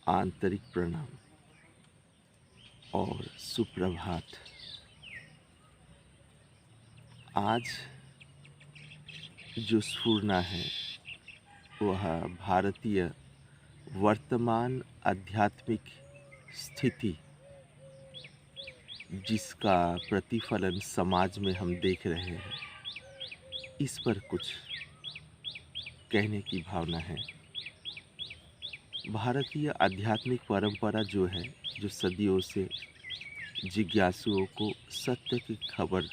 आंतरिक प्रणाम और सुप्रभात। आज जो स्फुरना है वह भारतीय वर्तमान आध्यात्मिक स्थिति, जिसका प्रतिफलन समाज में हम देख रहे हैं, इस पर कुछ कहने की भावना है। भारतीय आध्यात्मिक परंपरा जो है, जो सदियों से जिज्ञासुओं को सत्य की खबर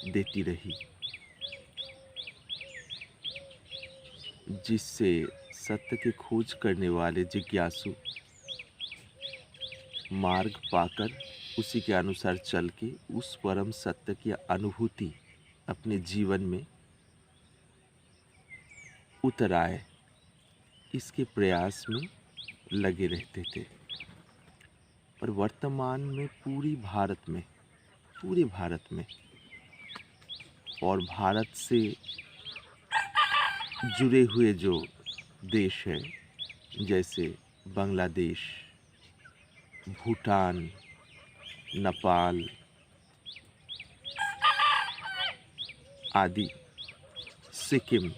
देती रही, जिससे सत्य की खोज करने वाले जिज्ञासु मार्ग पाकर उसी के अनुसार चल के उस परम सत्य की अनुभूति अपने जीवन में उतर आए, इसके प्रयास में लगे रहते थे। पर वर्तमान में पूरे भारत में और भारत से जुड़े हुए जो देश है, जैसे बांग्लादेश, भूटान, नेपाल आदि, सिक्किम,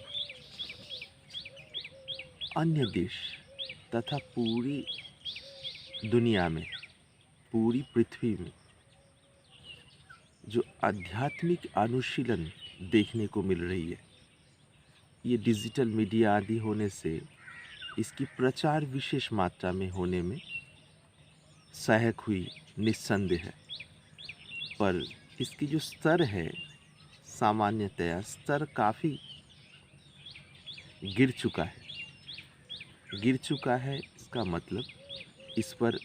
अन्य देश तथा पूरी दुनिया में, पूरी पृथ्वी में जो आध्यात्मिक अनुशीलन देखने को मिल रही है, ये डिजिटल मीडिया आदि होने से इसकी प्रचार विशेष मात्रा में होने में सहायक हुई, निस्संदेह है। पर इसकी जो स्तर है, सामान्यतया स्तर काफ़ी गिर चुका है। इसका मतलब इस पर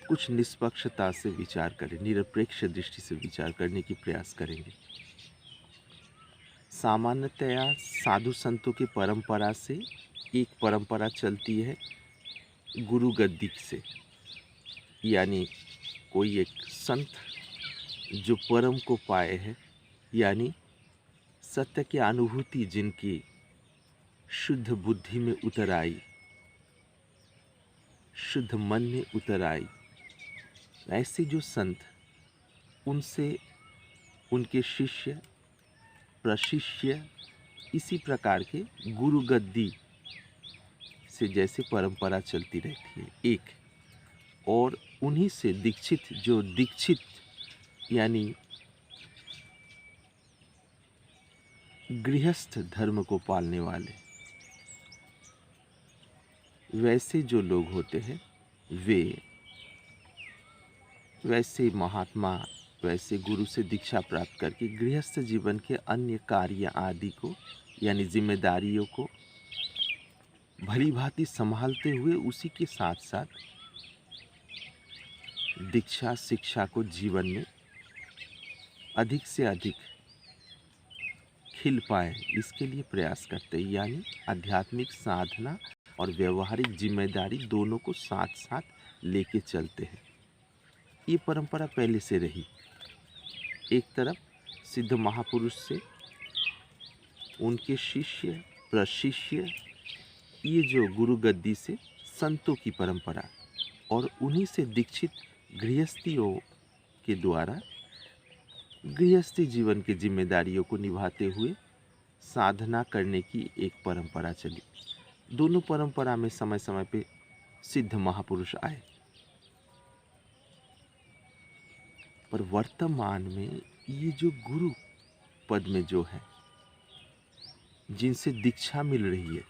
कुछ निष्पक्षता से विचार करें, निरपेक्ष दृष्टि से विचार करने की प्रयास करेंगे। सामान्यतया साधु संतों की परंपरा से एक परंपरा चलती है गुरु गद्दी से, यानी कोई एक संत जो परम को पाए हैं, यानी सत्य की अनुभूति जिनकी शुद्ध बुद्धि में उतर आई, शुद्ध मन में उतर आई, ऐसे जो संत, उनसे उनके शिष्य प्रशिष्य इसी प्रकार के गुरु गद्दी से जैसे परंपरा चलती रहती है एक, और उन्हीं से दीक्षित यानी गृहस्थ धर्म को पालने वाले वैसे जो लोग होते हैं, वे वैसे महात्मा, वैसे गुरु से दीक्षा प्राप्त करके गृहस्थ जीवन के अन्य कार्य आदि को, यानी जिम्मेदारियों को भली भांति संभालते हुए उसी के साथ साथ दीक्षा शिक्षा को जीवन में अधिक से अधिक खिल पाए, इसके लिए प्रयास करते हैं। यानी आध्यात्मिक साधना और व्यवहारिक जिम्मेदारी दोनों को साथ साथ लेके चलते हैं। ये परंपरा पहले से रही। एक तरफ सिद्ध महापुरुष से उनके शिष्य प्रशिष्य, ये जो गुरु गद्दी से संतों की परंपरा, और उन्हीं से दीक्षित गृहस्थियों के द्वारा गृहस्थी जीवन की जिम्मेदारियों को निभाते हुए साधना करने की एक परंपरा चली। दोनों परंपरा में समय समय पे सिद्ध महापुरुष आए, पर वर्तमान में ये जो गुरु पद में जो है, जिनसे दीक्षा मिल रही है,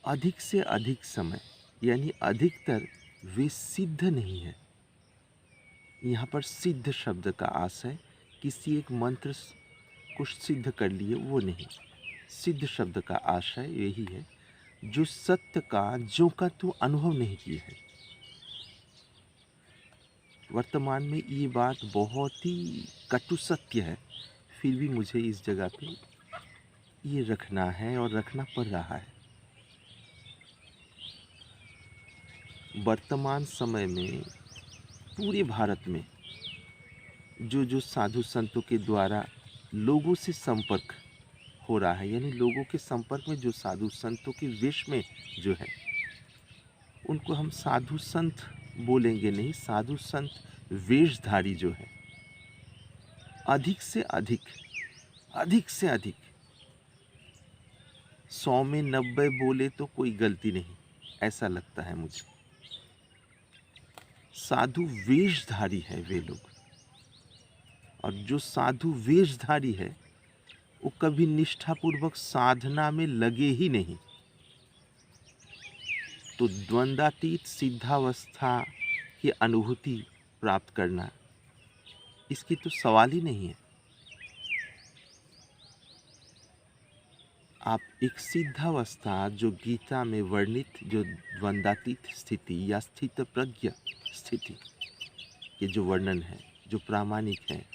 अधिक से अधिक समय, यानी अधिकतर वे सिद्ध नहीं है। यहाँ पर सिद्ध शब्द का आशय किसी एक मंत्र को सिद्ध कर लिए वो नहीं। सिद्ध शब्द का आशय यही है जो सत्य का जो का तो अनुभव नहीं किए है। वर्तमान में ये बात बहुत ही कटु सत्य है, फिर भी मुझे इस जगह पे ये रखना है और रखना पड़ रहा है। वर्तमान समय में पूरे भारत में जो साधु संतों के द्वारा लोगों से संपर्क हो रहा है, यानी लोगों के संपर्क में जो साधु संतों के वेश में जो है, उनको हम साधु संत बोलेंगे नहीं, साधु संत वेशधारी जो है, अधिक से अधिक, अधिक से अधिक 100 में 90 बोले तो कोई गलती नहीं, ऐसा लगता है मुझे। साधु वेशधारी है वे लोग, और जो साधु वेशधारी है वो कभी निष्ठापूर्वक साधना में लगे ही नहीं। तो द्वंद्वातीत सिद्धावस्था की अनुभूति प्राप्त करना, इसकी तो सवाल ही नहीं है। आप एक सिद्धावस्था जो गीता में वर्णित जो द्वंद्वातीत स्थिति या स्थित प्रज्ञ स्थिति के जो वर्णन है, जो प्रामाणिक है,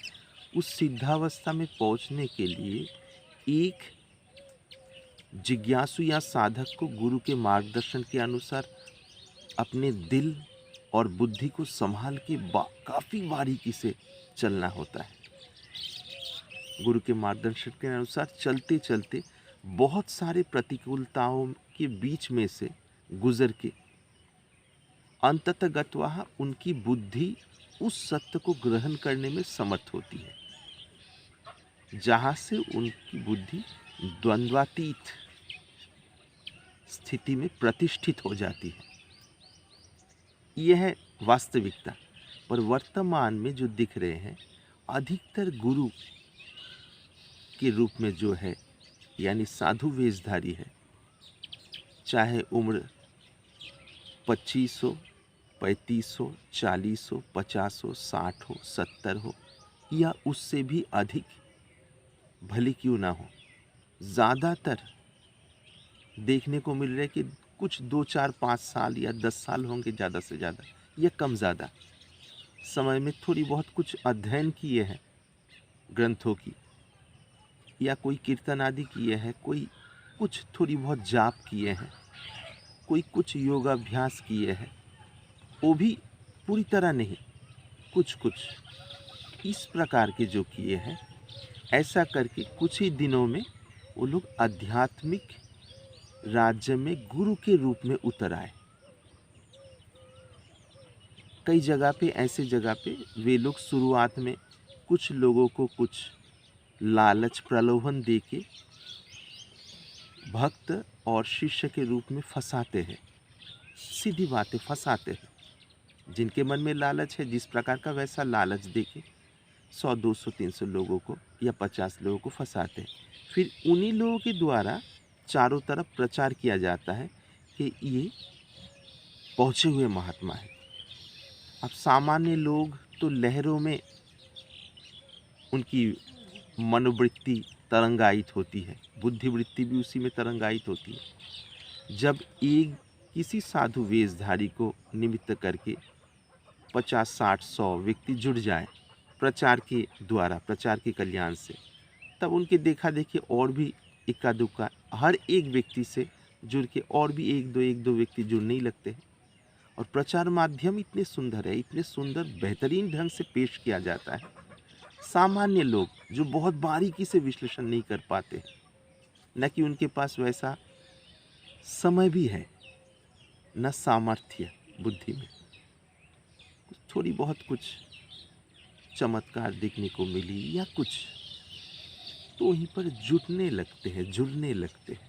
उस सिद्धावस्था में पहुंचने के लिए एक जिज्ञासु या साधक को गुरु के मार्गदर्शन के अनुसार अपने दिल और बुद्धि को संभाल के काफ़ी बारीकी से चलना होता है। गुरु के मार्गदर्शन के अनुसार चलते चलते बहुत सारे प्रतिकूलताओं के बीच में से गुजर के अंततः गत्वा उनकी बुद्धि उस सत्य को ग्रहण करने में समर्थ होती है, जहाँ से उनकी बुद्धि द्वंद्वातीत स्थिति में प्रतिष्ठित हो जाती है। यह है वास्तविकता। पर वर्तमान में जो दिख रहे हैं, अधिकतर गुरु के रूप में जो है, यानी साधु वेशधारी है, चाहे उम्र 25 हो, 35 हो, 40 हो, 50 हो, 60 हो, 70 हो, या उससे भी अधिक भले क्यों ना हो, ज़्यादातर देखने को मिल रहा है कि कुछ 2, 4, 5 साल या 10 साल होंगे ज़्यादा से ज़्यादा, या कम ज़्यादा समय में थोड़ी बहुत कुछ अध्ययन किए हैं ग्रंथों की, या कोई कीर्तन आदि किए हैं, कोई कुछ थोड़ी बहुत जाप किए हैं, कोई कुछ योगाभ्यास किए हैं, वो भी पूरी तरह नहीं, कुछ कुछ इस प्रकार के जो किए हैं, ऐसा करके कुछ ही दिनों में वो लोग आध्यात्मिक राज्य में गुरु के रूप में उतर आए। कई जगह पे, ऐसे जगह पे वे लोग शुरुआत में कुछ लोगों को कुछ लालच प्रलोभन देके भक्त और शिष्य के रूप में फंसाते हैं। सीधी बातें, फंसाते हैं। जिनके मन में लालच है, जिस प्रकार का, वैसा लालच देके 100, 200, 300 लोगों को या 50 लोगों को फंसाते हैं। फिर उन्हीं लोगों के द्वारा चारों तरफ प्रचार किया जाता है कि ये पहुँचे हुए महात्मा है। अब सामान्य लोग तो लहरों में उनकी मनोवृत्ति तरंगायित होती है, बुद्धिवृत्ति भी उसी में तरंगायित होती है। जब एक किसी साधु वेशधारी को निमित्त करके 50, 60, 100 व्यक्ति जुड़ जाए प्रचार के द्वारा, प्रचार के कल्याण से, तब उनके देखा देखी और भी इक्का दुक्का हर एक व्यक्ति से जुड़ के और भी एक दो व्यक्ति जुड़ने ही लगते हैं। और प्रचार माध्यम इतने सुंदर है, इतने सुंदर बेहतरीन ढंग से पेश किया जाता है। सामान्य लोग जो बहुत बारीकी से विश्लेषण नहीं कर पाते, न कि उनके पास वैसा समय भी है, न सामर्थ्य बुद्धि में, थोड़ी बहुत कुछ चमत्कार देखने को मिली या कुछ, तो वहीं पर जुटने लगते हैं, जुड़ने लगते हैं।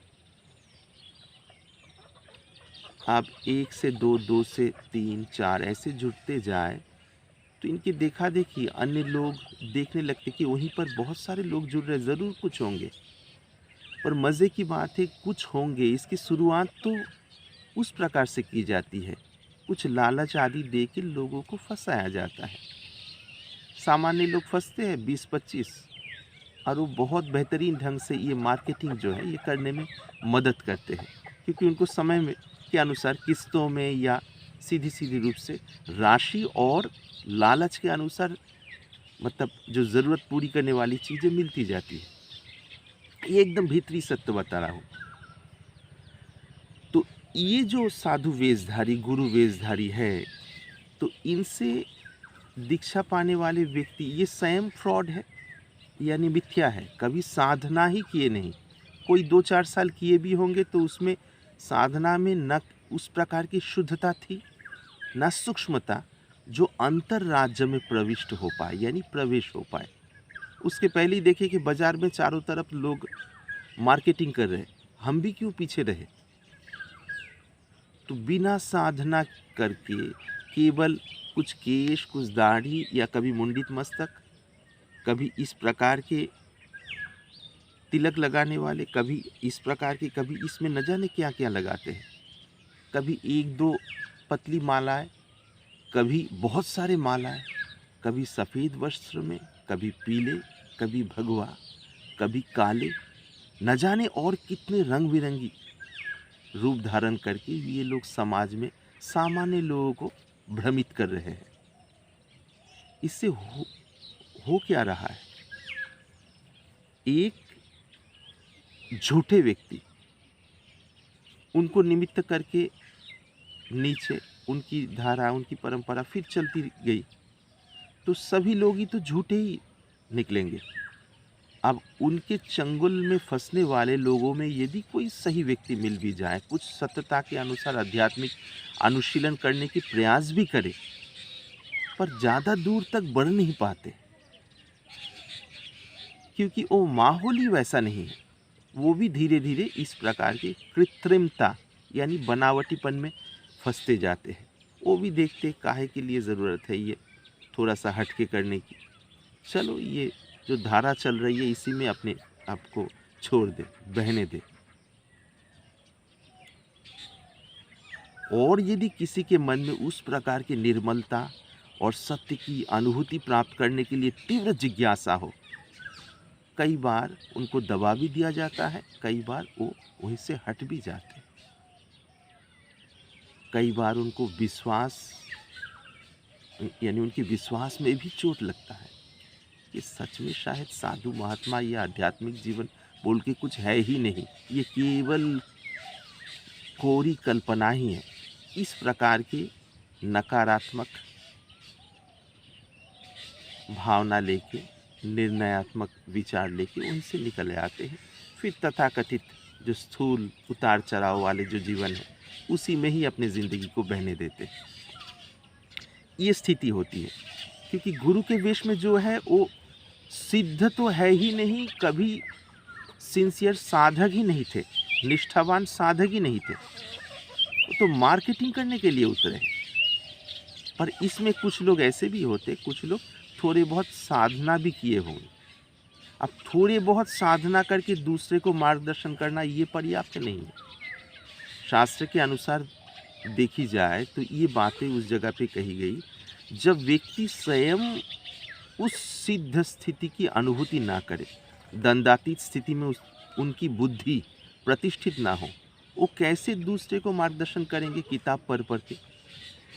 आप 1 से 2, 2 से 3, 4 ऐसे जुड़ते जाए तो इनकी देखा देखी अन्य लोग देखने लगते कि वहीं पर बहुत सारे लोग जुड़ रहे, ज़रूर कुछ होंगे। पर मज़े की बात है, कुछ होंगे, इसकी शुरुआत तो उस प्रकार से की जाती है, कुछ लालच आदि दे के लोगों को फंसाया जाता है। सामान्य लोग फंसते हैं 20-25, और वो बहुत बेहतरीन ढंग से ये मार्केटिंग जो है ये करने में मदद करते हैं, क्योंकि उनको समय में के अनुसार किस्तों में या सीधी सीधी रूप से राशि और लालच के अनुसार, मतलब जो ज़रूरत पूरी करने वाली चीज़ें मिलती जाती है। ये एकदम भीतरी सत्य बता रहा हूँ। तो ये जो साधु वेशधारी, गुरु वेशधारी है, तो इनसे दीक्षा पाने वाले व्यक्ति ये स्वयं फ्रॉड है, यानी मिथ्या है, कभी साधना ही किए नहीं, कोई 2-4 साल किए भी होंगे तो उसमें साधना में न उस प्रकार की शुद्धता थी, न सूक्ष्मता जो अंतर राज्य में प्रविष्ट हो पाए, यानी प्रवेश हो पाए। उसके पहले ही देखिए कि बाजार में चारों तरफ लोग मार्केटिंग कर रहे हैं, हम भी क्यों पीछे रहे। तो बिना साधना करके केवल कुछ केश, कुछ दाढ़ी या कभी मुंडित मस्तक, कभी इस प्रकार के तिलक लगाने वाले, कभी इस प्रकार के, कभी इसमें न जाने क्या क्या लगाते हैं, कभी 1-2 पतली मालाएं, कभी बहुत सारे मालाएं, कभी सफ़ेद वस्त्र में, कभी पीले, कभी भगवा, कभी काले, न जाने और कितने रंग बिरंगी रूप धारण करके ये लोग समाज में सामान्य लोगों को भ्रमित कर रहे हैं। इससे हो क्या रहा है? एक झूठे व्यक्ति उनको निमित्त करके नीचे उनकी धारा, उनकी परंपरा फिर चलती गई, तो सभी लोग ही तो झूठे ही निकलेंगे। अब उनके चंगुल में फंसने वाले लोगों में यदि कोई सही व्यक्ति मिल भी जाए, कुछ सत्यता के अनुसार आध्यात्मिक अनुशीलन करने की प्रयास भी करे, पर ज़्यादा दूर तक बढ़ नहीं पाते, क्योंकि वो माहौल ही वैसा नहीं है। वो भी धीरे धीरे इस प्रकार की कृत्रिमता यानी बनावटीपन में फंसते जाते हैं। वो भी देखते काहे के लिए ज़रूरत है ये थोड़ा सा हटके करने की, चलो ये जो धारा चल रही है इसी में अपने आप को छोड़ दे, बहने दे। और यदि किसी के मन में उस प्रकार की निर्मलता और सत्य की अनुभूति प्राप्त करने के लिए तीव्र जिज्ञासा हो, कई बार उनको दबा भी दिया जाता है, कई बार वो वहीं से हट भी जाते हैं, कई बार उनको विश्वास यानी उनके विश्वास में भी चोट लगता है कि सच में शायद साधु महात्मा या आध्यात्मिक जीवन बोल के कुछ है ही नहीं, ये केवल कोरी कल्पना ही है। इस प्रकार की नकारात्मक भावना लेके, निर्णयात्मक विचार लेके वहीं से निकल आते हैं। फिर तथाकथित जो स्थूल उतार चढ़ाव वाले जो जीवन है उसी में ही अपनी ज़िंदगी को बहने देते हैं। ये स्थिति होती है, क्योंकि गुरु के वेश में जो है वो सिद्ध तो है ही नहीं, कभी सिंसियर साधक ही नहीं थे, निष्ठावान साधक ही नहीं थे, वो तो मार्केटिंग करने के लिए उतरे हैं। पर इसमें कुछ लोग ऐसे भी होते, कुछ लोग थोड़े बहुत साधना भी किए होंगे। अब थोड़े बहुत साधना करके दूसरे को मार्गदर्शन करना ये पर्याप्त नहीं है। शास्त्र के अनुसार देखी जाए तो ये बातें उस जगह पे कही गई जब व्यक्ति स्वयं उस सिद्ध स्थिति की अनुभूति ना करे, दंडातीत स्थिति में उनकी बुद्धि प्रतिष्ठित ना हो, वो कैसे दूसरे को मार्गदर्शन करेंगे किताब पढ़ के।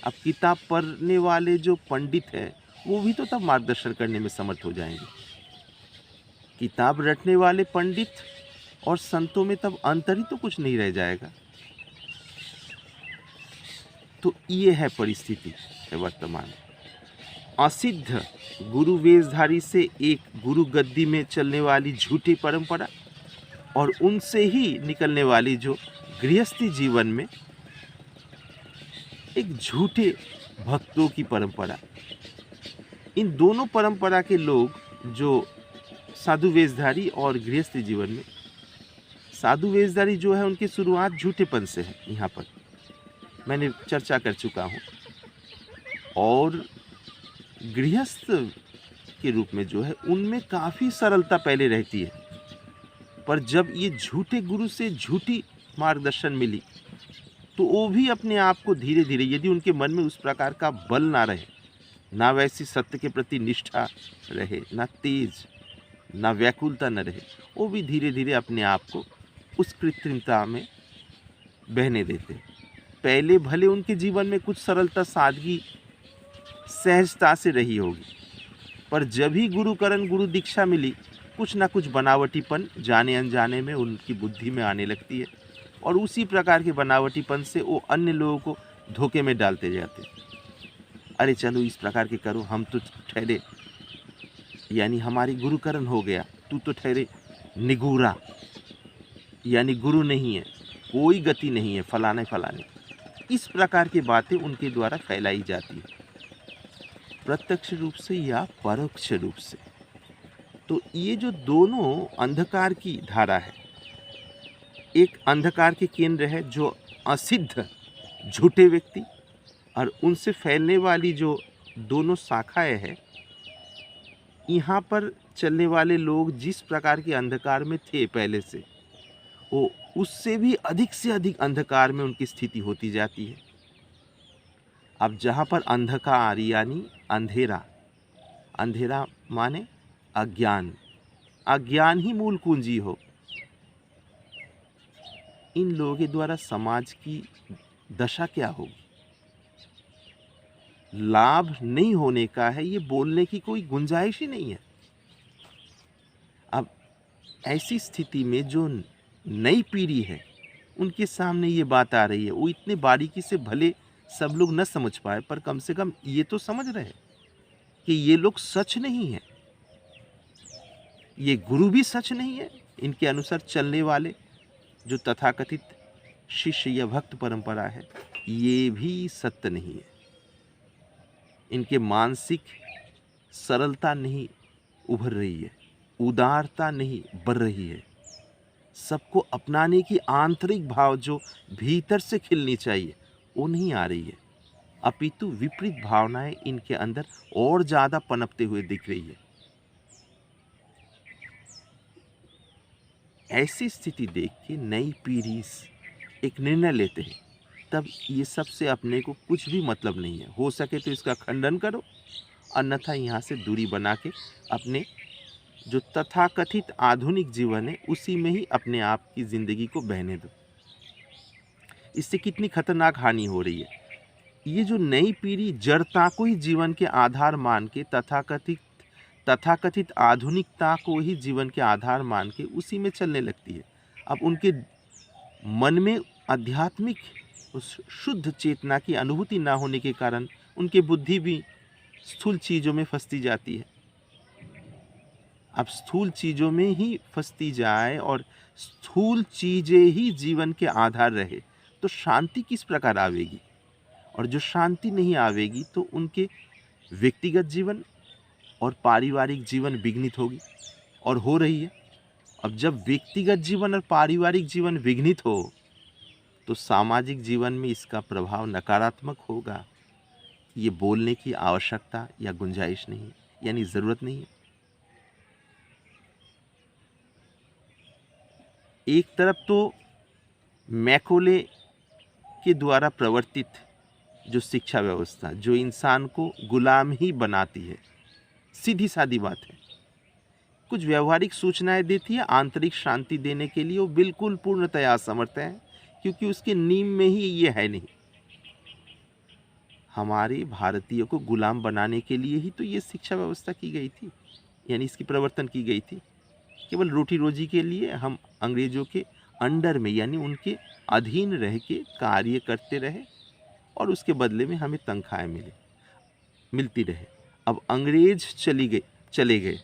अब किताब पढ़ने वाले जो पंडित हैं वो भी तो तब मार्गदर्शन करने में समर्थ हो जाएंगे। किताब रटने वाले पंडित और संतों में तब अंतर ही तो कुछ नहीं रह जाएगा। तो ये है परिस्थिति है वर्तमान। असिद्ध गुरु वेशधारी से एक गुरु गद्दी में चलने वाली झूठी परंपरा और उनसे ही निकलने वाली जो गृहस्थी जीवन में एक झूठे भक्तों की परंपरा, इन दोनों परंपरा के लोग जो साधु वेशधारी और गृहस्थी जीवन में, साधु वेशधारी जो है उनकी शुरुआत झूठेपन से है, यहाँ पर मैंने चर्चा कर चुका हूँ, और गृहस्थ के रूप में जो है उनमें काफ़ी सरलता पहले रहती है। पर जब ये झूठे गुरु से झूठी मार्गदर्शन मिली तो वो भी अपने आप को धीरे धीरे, यदि उनके मन में उस प्रकार का बल ना रहे, ना वैसी सत्य के प्रति निष्ठा रहे, ना तेज, ना व्याकुलता न रहे, वो भी धीरे धीरे अपने आप को उस कृत्रिमता में बहने देते। पहले भले उनके जीवन में कुछ सरलता, सादगी, सहजता से रही होगी, पर जब ही गुरुकरण, गुरु दीक्षा मिली, कुछ ना कुछ बनावटीपन जाने अनजाने में उनकी बुद्धि में आने लगती है, और उसी प्रकार के बनावटीपन से वो अन्य लोगों को धोखे में डालते जाते। अरे चलो इस प्रकार के करो, हम तो ठहरे, यानी हमारी गुरुकरण हो गया, तू तो ठहरे निगूरा, यानी गुरु नहीं है, कोई गति नहीं है, फलाने फलाने, इस प्रकार की बातें उनके द्वारा फैलाई जाती है, प्रत्यक्ष रूप से या परोक्ष रूप से। तो ये जो दोनों अंधकार की धारा है, एक अंधकार के केंद्र है जो असिद्ध झूठे व्यक्ति, और उनसे फैलने वाली जो दोनों शाखाएं हैं, यहाँ पर चलने वाले लोग जिस प्रकार के अंधकार में थे पहले से, वो उससे भी अधिक से अधिक अंधकार में उनकी स्थिति होती जाती है। अब जहाँ पर अंधकार यानी अंधेरा, अंधेरा माने अज्ञान, अज्ञान ही मूल कुंजी हो, इन लोगों के द्वारा समाज की दशा क्या होगी? लाभ नहीं होने का है, ये बोलने की कोई गुंजाइश ही नहीं है। अब ऐसी स्थिति में जो नई पीढ़ी है, उनके सामने ये बात आ रही है, वो इतने बारीकी से भले सब लोग न समझ पाए, पर कम से कम ये तो समझ रहे हैं कि ये लोग सच नहीं है, ये गुरु भी सच नहीं है, इनके अनुसार चलने वाले जो तथाकथित शिष्य या भक्त परंपरा है, ये भी सत्य नहीं है। इनके मानसिक सरलता नहीं उभर रही है, उदारता नहीं बढ़ रही है, सबको अपनाने की आंतरिक भाव जो भीतर से खिलनी चाहिए वो नहीं आ रही है, अपितु विपरीत भावनाएं इनके अंदर और ज़्यादा पनपते हुए दिख रही है। ऐसी स्थिति देख के नई पीढ़ी एक निर्णय लेते हैं, तब ये सबसे अपने को कुछ भी मतलब नहीं है, हो सके तो इसका खंडन करो, अन्यथा यहाँ से दूरी बना के अपने जो तथाकथित आधुनिक जीवन है उसी में ही अपने आप की ज़िंदगी को बहने दो। इससे कितनी खतरनाक हानि हो रही है। ये जो नई पीढ़ी जड़ता को ही जीवन के आधार मान के तथाकथित आधुनिकता को ही जीवन के आधार मान के उसी में चलने लगती है। अब उनके मन में आध्यात्मिक उस शुद्ध चेतना की अनुभूति ना होने के कारण उनकी बुद्धि भी स्थूल चीज़ों में फंसती जाती है। अब स्थूल चीज़ों में ही फंसती जाए और स्थूल चीज़ें ही जीवन के आधार रहे तो शांति किस प्रकार आवेगी? और जो शांति नहीं आवेगी तो उनके व्यक्तिगत जीवन और पारिवारिक जीवन विघ्नित होगी, और हो रही है। अब जब व्यक्तिगत जीवन और पारिवारिक जीवन विघ्नित हो तो सामाजिक जीवन में इसका प्रभाव नकारात्मक होगा, ये बोलने की आवश्यकता या गुंजाइश नहीं है, यानी ज़रूरत नहीं है। एक तरफ तो मैकोले के द्वारा प्रवर्तित जो शिक्षा व्यवस्था जो इंसान को गुलाम ही बनाती है, सीधी सादी बात है, कुछ व्यवहारिक सूचनाएं देती है, आंतरिक शांति देने के लिए वो बिल्कुल पूर्णतया असमर्थ है, क्योंकि उसके नींव में ही ये है नहीं। हमारे भारतीयों को गुलाम बनाने के लिए ही तो ये शिक्षा व्यवस्था की गई थी, यानी इसकी प्रवर्तन की गई थी। केवल रोटी रोजी के लिए हम अंग्रेज़ों के अंडर में यानी उनके अधीन रह के कार्य करते रहे और उसके बदले में हमें तनख्वाहें मिलती रहे। अब अंग्रेज चले गए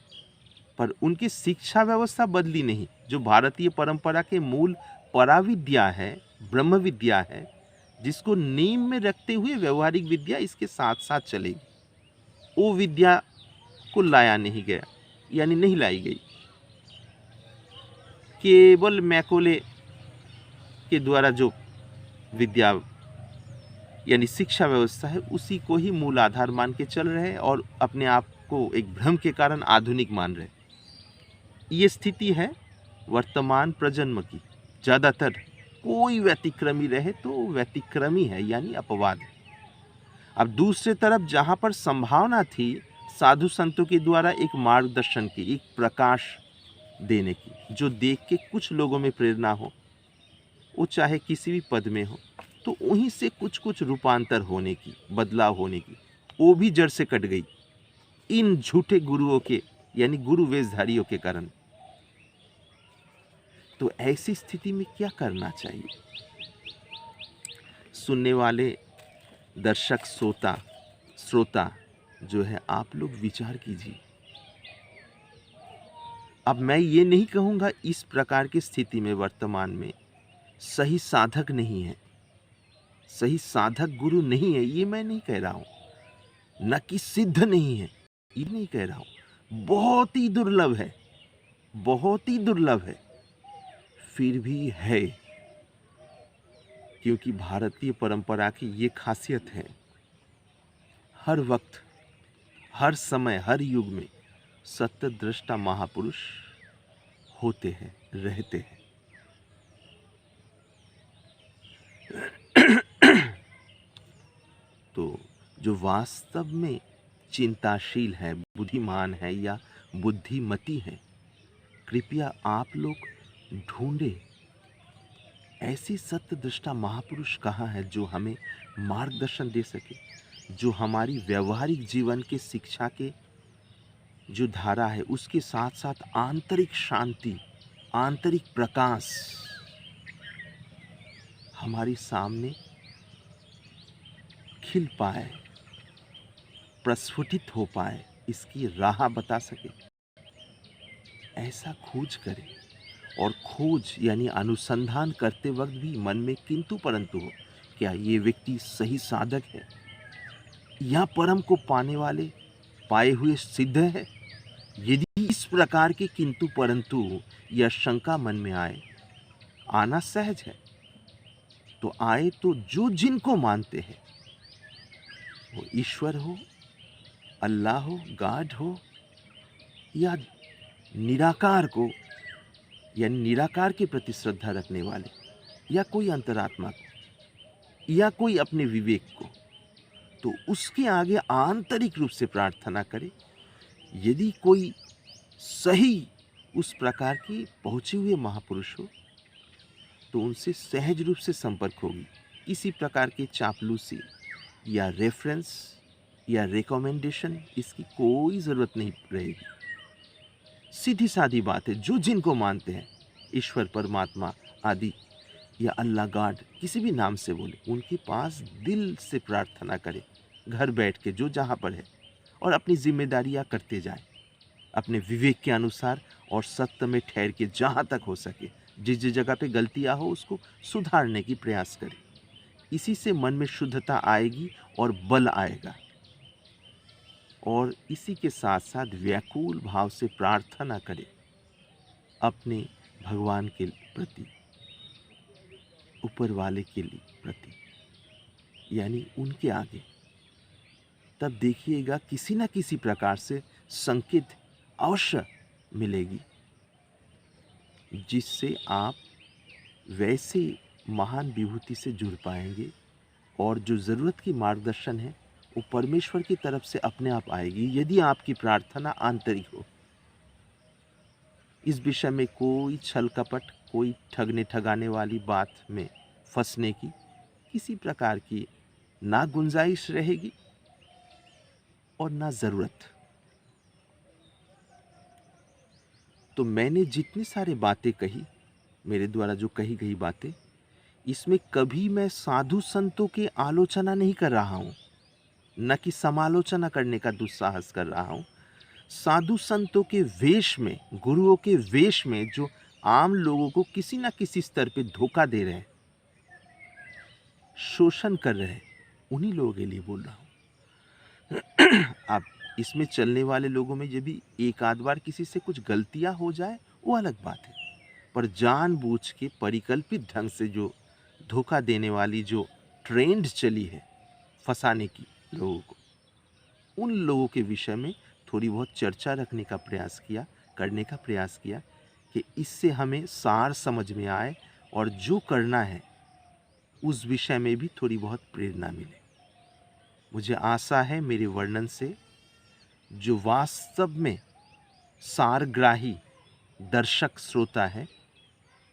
पर उनकी शिक्षा व्यवस्था बदली नहीं। जो भारतीय परंपरा के मूल पराविद्या है, ब्रह्म विद्या है, जिसको नींव में रखते हुए व्यवहारिक विद्या इसके साथ साथ चलेगी, वो विद्या को लाया नहीं गया, यानी नहीं लाई गई। केवल मैकोले के द्वारा जो विद्या यानी शिक्षा व्यवस्था है उसी को ही मूल आधार मान के चल रहे हैं और अपने आप को एक भ्रम के कारण आधुनिक मान रहे। ये स्थिति है वर्तमान प्रजन्म की। ज़्यादातर कोई व्यतिक्रमी रहे तो व्यतिक्रमी है, यानी अपवाद है। अब दूसरे तरफ जहाँ पर संभावना थी साधु संतों के द्वारा एक मार्गदर्शन की, एक प्रकाश देने की, जो देख के कुछ लोगों में प्रेरणा हो, वो चाहे किसी भी पद में हो, तो वहीं से कुछ कुछ रूपांतर होने की, बदलाव होने की, वो भी जड़ से कट गई इन झूठे गुरुओं के यानी गुरु वेशधारियों के कारण। तो ऐसी स्थिति में क्या करना चाहिए? सुनने वाले दर्शक श्रोता जो है, आप लोग विचार कीजिए। अब मैं ये नहीं कहूँगा इस प्रकार की स्थिति में वर्तमान में सही साधक नहीं है, सही साधक गुरु नहीं है, ये मैं नहीं कह रहा हूँ। न कि सिद्ध नहीं है, ये नहीं कह रहा हूँ। बहुत ही दुर्लभ है, बहुत ही दुर्लभ है, फिर भी है, क्योंकि भारतीय परंपरा की ये खासियत है, हर वक्त, हर समय, हर युग में सत्य दृष्टा महापुरुष होते हैं, रहते हैं। तो जो वास्तव में चिंताशील है, बुद्धिमान है या बुद्धिमती है, कृपया आप लोग ढूंढे ऐसी सत्य दृष्टा महापुरुष कहाँ है जो हमें मार्गदर्शन दे सके, जो हमारी व्यवहारिक जीवन के शिक्षा के जो धारा है उसके साथ साथ आंतरिक शांति, आंतरिक प्रकाश हमारे सामने खिल पाए, प्रस्फुटित हो पाए, इसकी राह बता सके। ऐसा खोज करें, और खोज यानी अनुसंधान करते वक्त भी मन में किंतु परंतु हो, क्या ये व्यक्ति सही साधक है या परम को पाने वाले पाए हुए सिद्ध है? यदि इस प्रकार के किंतु परंतु या शंका मन में आए, आना सहज है, तो आए तो जो जिनको मानते हैं, वो ईश्वर हो, अल्लाह हो, गॉड हो, या निराकार को, यानी निराकार के प्रति श्रद्धा रखने वाले, या कोई अंतरात्मा को, या कोई अपने विवेक को, तो उसके आगे आंतरिक रूप से प्रार्थना करे। यदि कोई सही उस प्रकार की पहुँचे हुए महापुरुष हो, तो उनसे सहज रूप से संपर्क होगी। किसी प्रकार के चापलूसी या रेफरेंस या रिकमेंडेशन इसकी कोई ज़रूरत नहीं रहेगी। सीधी सादी बात है, जो जिनको मानते हैं, ईश्वर, परमात्मा आदि या अल्लाह, गॉड, किसी भी नाम से बोले, उनके पास दिल से प्रार्थना करें, घर बैठ के जो जहाँ पर है, और अपनी जिम्मेदारियाँ करते जाएं, अपने विवेक के अनुसार, और सत्य में ठहर के जहाँ तक हो सके, जिस जिस जगह पे गलतियाँ हो उसको सुधारने की प्रयास करें। इसी से मन में शुद्धता आएगी और बल आएगा, और इसी के साथ साथ व्याकुल भाव से प्रार्थना करें अपने भगवान के प्रति, ऊपर वाले के लिए प्रति, यानी उनके आगे। तब देखिएगा किसी न किसी प्रकार से संकेत अवश्य मिलेगी, जिससे आप वैसे महान विभूति से जुड़ पाएंगे, और जो ज़रूरत की मार्गदर्शन है वो परमेश्वर की तरफ से अपने आप आएगी, यदि आपकी प्रार्थना आंतरिक हो। इस विषय में कोई छल कपट, कोई ठगने ठगाने वाली बात में फंसने की किसी प्रकार की ना गुंजाइश रहेगी और ना ज़रूरत। तो मैंने जितनी सारी बातें कही, मेरे द्वारा जो कही गई बातें, इसमें कभी मैं साधु संतों की आलोचना नहीं कर रहा हूँ, न कि समालोचना करने का दुस्साहस कर रहा हूँ। साधु संतों के वेश में, गुरुओं के वेश में जो आम लोगों को किसी न किसी स्तर पे धोखा दे रहे हैं, शोषण कर रहे हैं, उन्हीं लोगों के लिए बोल रहा हूँ। अब इसमें चलने वाले लोगों में जब भी एक आध बार किसी से कुछ गलतियां हो जाए वो अलग बात है, पर जानबूझ के परिकल्पित ढंग से जो धोखा देने वाली जो ट्रेंड चली है फंसाने की लोगों को, उन लोगों के विषय में थोड़ी बहुत चर्चा रखने का प्रयास किया, करने का प्रयास किया, कि इससे हमें सार समझ में आए और जो करना है उस विषय में भी थोड़ी बहुत प्रेरणा मिले। मुझे आशा है मेरे वर्णन से जो वास्तव में सारग्राही दर्शक श्रोता है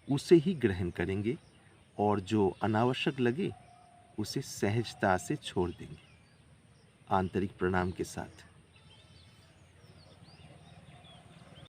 उसे ही ग्रहण करेंगे, और जो अनावश्यक लगे उसे सहजता से छोड़ देंगे। आंतरिक प्रणाम के साथ।